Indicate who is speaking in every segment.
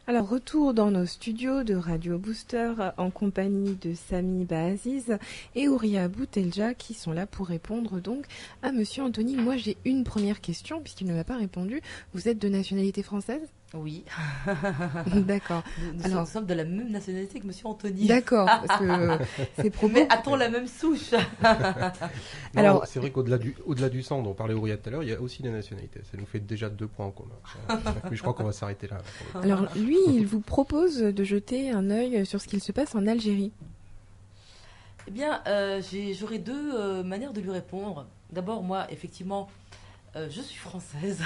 Speaker 1: Alors, retour dans nos studios de Radio Booster en compagnie de Sami Baaziz et Ouria Boutelja qui sont là pour répondre donc à Monsieur Anthony. Moi, j'ai une première question puisqu'il ne m'a pas répondu. Vous êtes de nationalité française ?
Speaker 2: Oui.
Speaker 1: D'accord.
Speaker 2: Nous sommes de la même nationalité que Monsieur Anthony.
Speaker 1: D'accord, parce que ces propos...
Speaker 2: Mais a-t-on la même souche?
Speaker 3: Non, alors, c'est vrai qu'au-delà du sang dont parlait Ouria tout à l'heure, il y a aussi des nationalités. Ça nous fait déjà 2 points en commun. Mais je crois qu'on va s'arrêter là.
Speaker 1: Alors lui, il vous propose de jeter un œil sur ce qu'il se passe en Algérie.
Speaker 2: Eh bien, j'aurais 2 manières de lui répondre. D'abord, moi, effectivement, je suis française.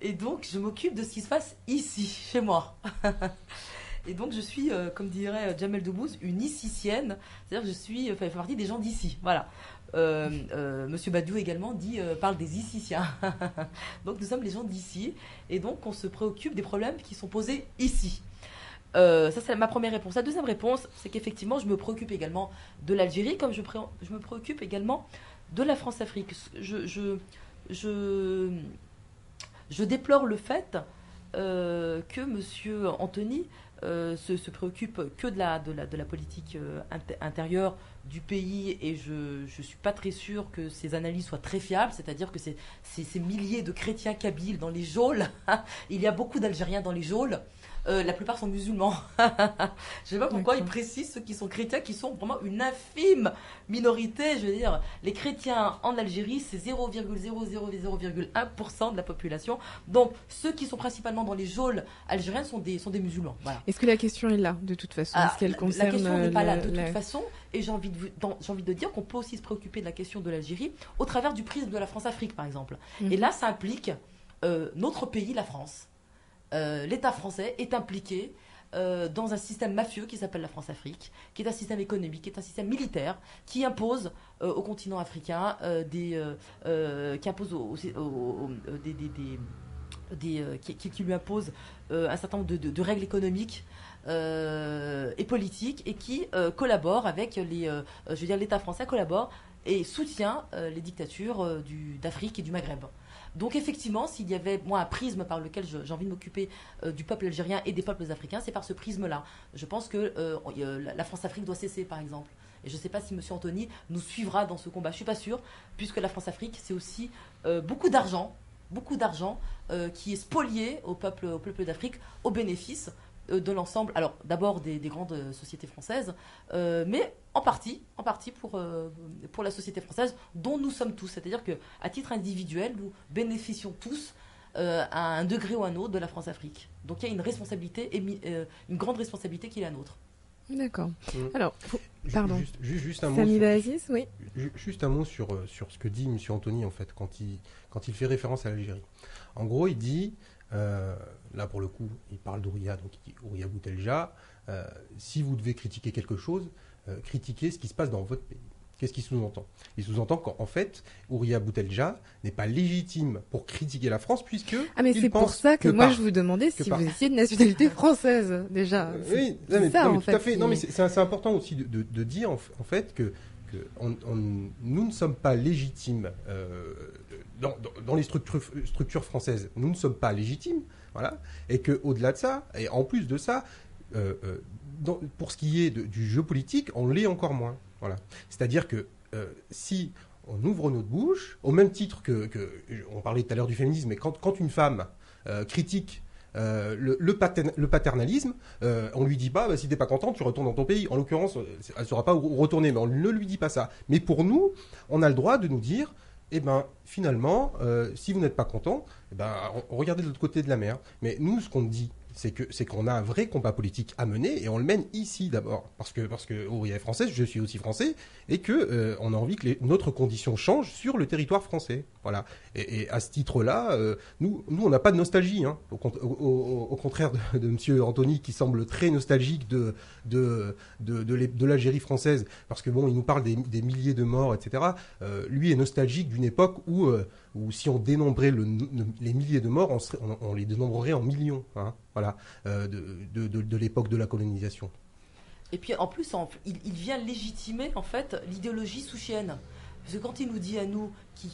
Speaker 2: Et donc, je m'occupe de ce qui se passe ici, chez moi. Et donc, je suis, comme dirait Jamel Debbouze, une icicienne. C'est-à-dire que je fais partie des gens d'ici. Voilà. Monsieur Badiou également parle des iciciens. Donc, nous sommes les gens d'ici. Et donc, on se préoccupe des problèmes qui sont posés ici. Ça, c'est ma première réponse. La deuxième réponse, c'est qu'effectivement, je me préoccupe également de l'Algérie, comme je me préoccupe également de la France-Afrique. Je déplore le fait que M. Anthony se préoccupe que de la politique intérieure du pays, et je ne suis pas très sûre que ces analyses soient très fiables, c'est-à-dire que ces milliers de chrétiens kabyles dans les geôles, il y a beaucoup d'Algériens dans les geôles. La plupart sont musulmans. Je ne sais pas pourquoi ils précisent ceux qui sont chrétiens, qui sont vraiment une infime minorité. Je veux dire, les chrétiens en Algérie, c'est 0,000,1% de la population. Donc, ceux qui sont principalement dans les geôles algériennes sont des musulmans. Voilà.
Speaker 1: Est-ce que la question est là, de toute façon? Est-ce qu'elle concerne
Speaker 2: la question n'est pas là, de toute façon. Et j'ai envie de dire qu'on peut aussi se préoccuper de la question de l'Algérie au travers du prisme de la France-Afrique, par exemple. Et là, ça implique notre pays, la France. L'État français est impliqué dans un système mafieux qui s'appelle la France-Afrique, qui est un système économique, qui est un système militaire, qui impose au continent africain qui lui impose un certain nombre de règles économiques et politiques, et qui collabore avec l'État français collabore et soutient les dictatures d'Afrique et du Maghreb. Donc effectivement, s'il y avait moi un prisme par lequel j'ai envie de m'occuper du peuple algérien et des peuples africains, c'est par ce prisme-là. Je pense que la France-Afrique doit cesser, par exemple. Et je ne sais pas si M. Anthony nous suivra dans ce combat. Je ne suis pas sûre, puisque la France-Afrique, c'est aussi beaucoup d'argent qui est spolié au peuple d'Afrique au bénéfice de l'ensemble, alors d'abord des grandes sociétés françaises, mais en partie pour la société française dont nous sommes tous. C'est-à-dire qu'à titre individuel, nous bénéficions tous à un degré ou à un autre de la France-Afrique. Donc il y a une responsabilité, une grande responsabilité qui est la nôtre.
Speaker 1: D'accord. Alors, pardon.
Speaker 3: Juste un mot.
Speaker 1: Sami Baaziz, oui.
Speaker 3: Juste un mot sur ce que dit M. Anthony, en fait, quand il fait référence à l'Algérie. En gros, il dit, là pour le coup, il parle d'Ouria, donc il dit Ouria Boutelja, si vous devez critiquer quelque chose, critiquez ce qui se passe dans votre pays. Qu'est-ce qu'il sous-entend? Il sous-entend qu'en fait, Ouria Boutelja n'est pas légitime pour critiquer la France, puisque...
Speaker 1: Ah, mais c'est pour ça que moi je vous demandais si vous étiez de nationalité française, déjà.
Speaker 3: Oui, tout à fait. Non, mais c'est important aussi de dire, en fait, que nous ne sommes pas légitimes dans les structures françaises. Nous ne sommes pas légitimes, voilà. Et qu'au-delà de ça, et en plus de ça, pour ce qui est du jeu politique, on l'est encore moins. Voilà. C'est-à-dire que si on ouvre notre bouche, au même titre on parlait tout à l'heure du féminisme, mais quand une femme critique le paternalisme, on lui dit pas, si t'es pas content, tu retournes dans ton pays. En l'occurrence, elle ne saura pas où retourner, mais on ne lui dit pas ça. Mais pour nous, on a le droit de nous dire, finalement, si vous n'êtes pas content, regardez de l'autre côté de la mer. Mais nous, ce qu'on dit, c'est qu'on a un vrai combat politique à mener, et on le mène ici d'abord, parce que Ouria est française, je suis aussi français, et que on a envie que notre condition change sur le territoire français. Voilà. Et à ce titre-là, nous on n'a pas de nostalgie, hein, au contraire de Monsieur Anthony, qui semble très nostalgique de l'Algérie française, parce que bon, il nous parle des milliers de morts, etc. Lui est nostalgique d'une époque où si on dénombrait les milliers de morts, on les dénombrerait en millions, hein, voilà, de l'époque de la colonisation.
Speaker 2: Et puis en plus, il vient légitimer en fait l'idéologie souchienne. Parce que quand il nous dit à nous qui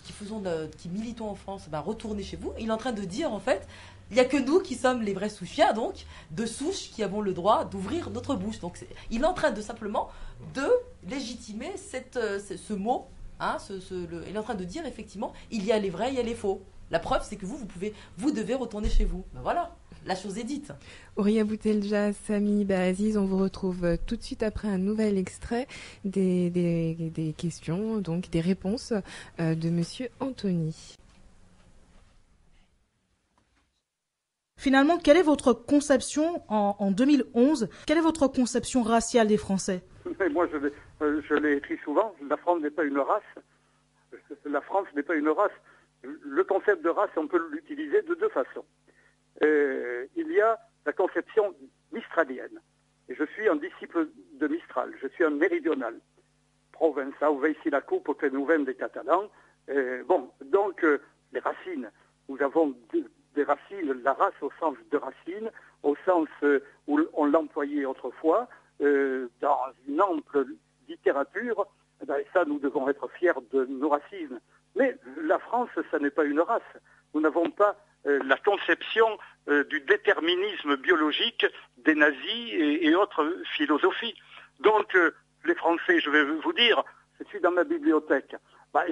Speaker 2: militons en France, retournez chez vous, il est en train de dire en fait, Il n'y a que nous qui sommes les vrais souchiens, donc, de souches qui avons le droit d'ouvrir notre bouche. Donc, il est en train de simplement de légitimer ce mot. Hein, il est en train de dire, effectivement, il y a les vrais, il y a les faux. La preuve, c'est que vous devez retourner chez vous. Ben voilà, la chose est dite.
Speaker 1: Ouria Boutelja, Sami Baaziz, on vous retrouve tout de suite après un nouvel extrait des questions, donc des réponses de Monsieur Anthony.
Speaker 4: Finalement, quelle est votre conception en 2011 ? Quelle est votre conception raciale des Français ?
Speaker 5: Mais moi, je l'ai écrit souvent, la France n'est pas une race. La France n'est pas une race. Le concept de race, on peut l'utiliser de deux façons. Il y a la conception mistralienne. Et je suis un disciple de Mistral, je suis un méridional. Provençal, veici la coupe que nous vènent des Catalans. Donc, les racines, nous avons des racines, la race au sens de racine, au sens où on l'employait autrefois, dans une ample littérature. Et ça, nous devons être fiers de nos racines. Mais la France, ça n'est pas une race. Nous n'avons pas la conception du déterminisme biologique des nazis et autres philosophies. Donc, les Français, je vais vous dire, je suis dans ma bibliothèque.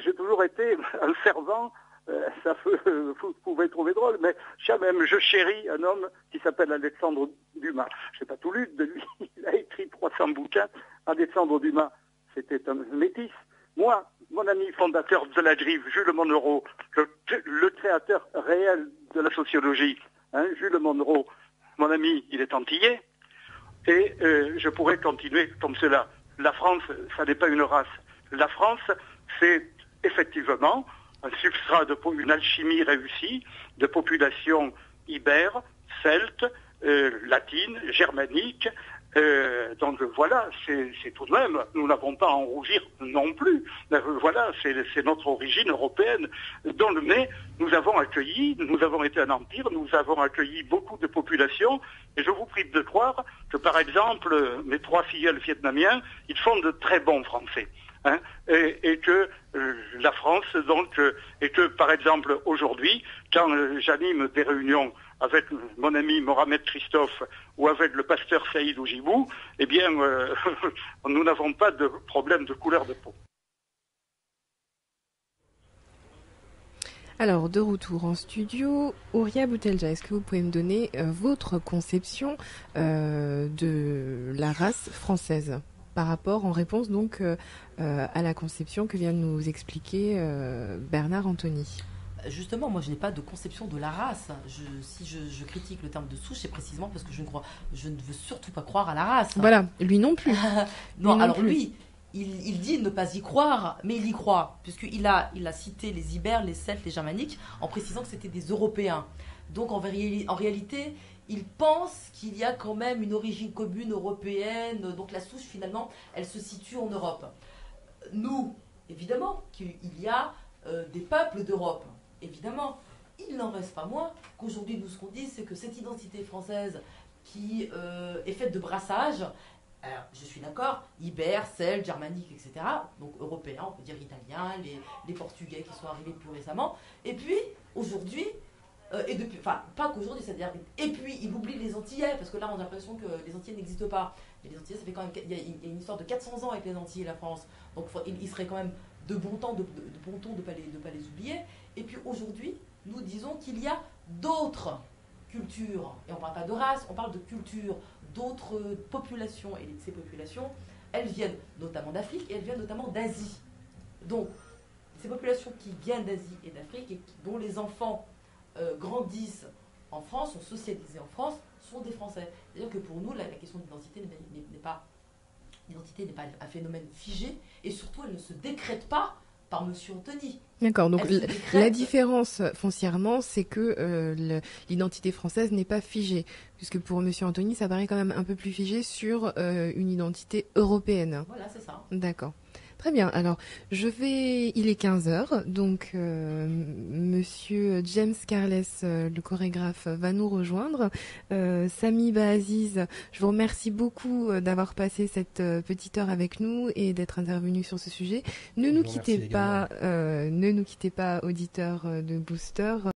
Speaker 5: J'ai toujours été un fervent, vous pouvez trouver drôle, mais même je chéris un homme qui s'appelle Alexandre Dumas. Je n'ai pas tout lu de lui, il a écrit 300 bouquins. Alexandre Dumas, c'était un métis. Moi, mon ami fondateur de la Griffe, Jules Monnereau, le créateur réel de la sociologie, Jules Monnereau, mon ami, il est antillais, et je pourrais continuer comme cela. La France, ça n'est pas une race. La France, c'est effectivement un substrat une alchimie réussie de populations ibères, celtes, latines, germaniques. Donc voilà, c'est tout de même, nous n'avons pas à en rougir non plus. Voilà, c'est notre origine européenne. Mais nous avons été un empire, nous avons accueilli beaucoup de populations, et je vous prie de croire que par exemple, mes 3 filleuls vietnamiens, ils font de très bons Français. Et que la France, et que par exemple aujourd'hui, quand j'anime des réunions avec mon ami Mohamed Christophe ou avec le pasteur Saïd Oujibou, eh bien, nous n'avons pas de problème de couleur de peau.
Speaker 1: Alors, de retour en studio, Ouria Boutelja, est-ce que vous pouvez me donner votre conception de la race française par rapport, en réponse donc à la conception que vient de nous expliquer Bernard Anthony?
Speaker 2: Justement, moi je n'ai pas de conception de la race. Si je critique le terme de souche, c'est précisément parce que je ne veux surtout pas croire à la race.
Speaker 1: Voilà, lui non plus.
Speaker 2: Non, lui alors plus. Lui, il dit ne pas y croire, mais il y croit, puisqu'il a cité les Ibères, les Celtes, les Germaniques, en précisant que c'était des Européens. Donc en réalité, il pense qu'il y a quand même une origine commune européenne, donc la souche finalement, elle se situe en Europe. Nous, évidemment, qu'il y a des peuples d'Europe. Évidemment, il n'en reste pas moins qu'aujourd'hui, nous, ce qu'on dit, c'est que cette identité française qui est faite de brassage, alors, je suis d'accord, Ibères, Celtes, Germaniques, etc., donc européens, on peut dire italiens, les Portugais qui sont arrivés plus récemment, et puis, aujourd'hui, pas qu'aujourd'hui, c'est-à-dire, et puis, il oublie les Antillais, parce que là, on a l'impression que les Antillais n'existent pas. Mais les Antillais, ça fait quand même, il y a une histoire de 400 ans avec les Antilles et la France, donc il serait quand même de bon ton de pas les oublier. Et puis aujourd'hui, nous disons qu'il y a d'autres cultures, et on ne parle pas de race, on parle de culture, d'autres populations, et ces populations, elles viennent notamment d'Afrique, et elles viennent notamment d'Asie. Donc, ces populations qui viennent d'Asie et d'Afrique, et dont les enfants grandissent en France, sont socialisés en France, sont des Français. C'est-à-dire que pour nous, la question d'identité n'est pas un phénomène figé, et surtout, elle ne se décrète pas par Monsieur Anthony.
Speaker 1: D'accord, donc la différence foncièrement, c'est que l'identité française n'est pas figée, puisque pour Monsieur Anthony, ça paraît quand même un peu plus figé sur une identité européenne.
Speaker 2: Voilà, c'est ça.
Speaker 1: D'accord. Très bien. Alors, il est 15h, donc Monsieur James Carles, le chorégraphe, va nous rejoindre. Sami Baaziz, je vous remercie beaucoup d'avoir passé cette petite heure avec nous et d'être intervenu sur ce sujet. Ne nous quittez pas, auditeurs de Booster.